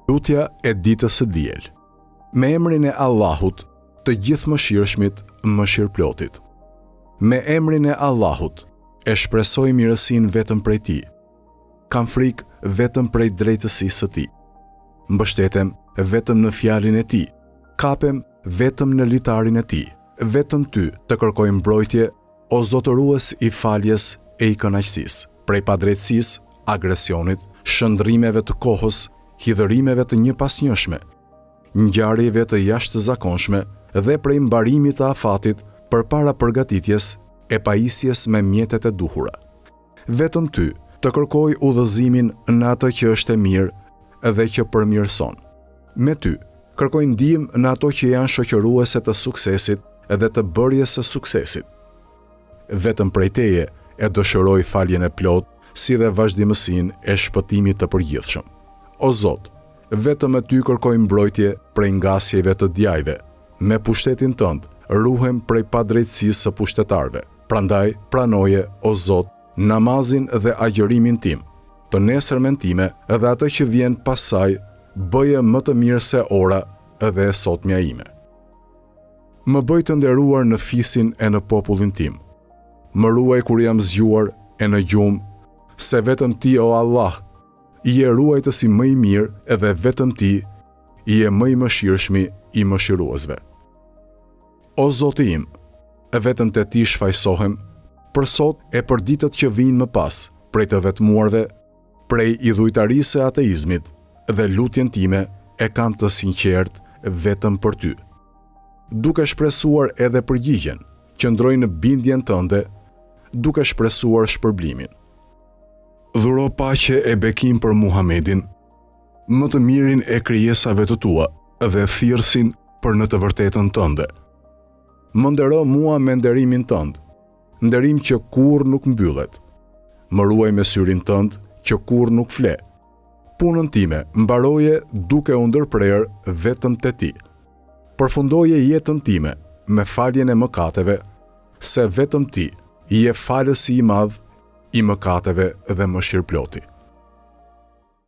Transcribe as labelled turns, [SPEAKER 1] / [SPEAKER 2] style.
[SPEAKER 1] Lutja e ditës së diel. Me emrin e Allahut, të gjithëmëshirshmit, mëshirëplotit. Me emrin e Allahut, e shpresoj mirësinë vetëm prej Tij. Kam frikë vetëm prej drejtësisë së Tij. Mbështetem vetëm në fjalën e Tij. Kapem vetëm në litarin e Tij. Vetëm Ty të kërkoj mbrojtje, o zotërues i faljes e i kënaqësisë, prej padrejtësisë, agresionit, shëndrimeve të kohës, hidhërimeve të njëpasnjëshme, ngjarjeve të jashtëzakonshme dhe prej mbarimit të afatit përpara përgatitjes e pajisjes me mjetet e duhura. Vetëm Ty të kërkoj udhëzimin në ato që është e mirë dhe që përmirëson. Me Ty kërkoj ndihmë në ato që janë shoqëruese të suksesit dhe të bërjes së suksesit. Vetëm prej Teje e dëshiroj faljen e plot, si dhe vazhdimësinë e shpëtimit të përgjithshëm. O Zot, vetëm me Ty kërkoj mbrojtje prej ngasjeve të djajve. Me pushtetin Tënd ruhem prej padrejtësisë së pushtetarëve. Prandaj pranoje, o Zot, namazin dhe agjërimin tim, të nesërmen time dhe atë që vjen pas saj, bëje më të mirë se ora dhe e sotmja ime. Më bëj të nderuar në fisin e në popullin tim. Më ruaj kur jam zgjuar e në gjumë, se vetëm Ti, o Allah, I e ruajtësi më i mirë edhe vetëm Ti I e më i mëshirshmi i mëshiruesve. O Zoti im, vetëm te Ti shfaqsohem, për sot e për ditët që vijnë më pas, prej të vetmuarve, prej idhujtarisë e ateizmit, dhe lutjen time e kam të sinqert vetëm për Ty. Duke shpresuar edhe përgjigjen, qëndroj në bindjen Tënde, duke shpresuar shpërblimin. Dhuro paqe e bekim për Muhamedin, më të mirin e krijesave të Tua dhe thirrsin për në të vërtetën Tënde. Më ndero mua me nderimin Tënd, nderim që kurrë nuk mbyllet. Më ruaj me syrin Tënd që kurrë nuk fle. Punën time mbaroje duke u ndërprerë vetëm te Ti. Përfundoje jetën time me faljen e mëkateve, se vetëm Ti je falësi i madh I mëkateve dhe mëshirëploti.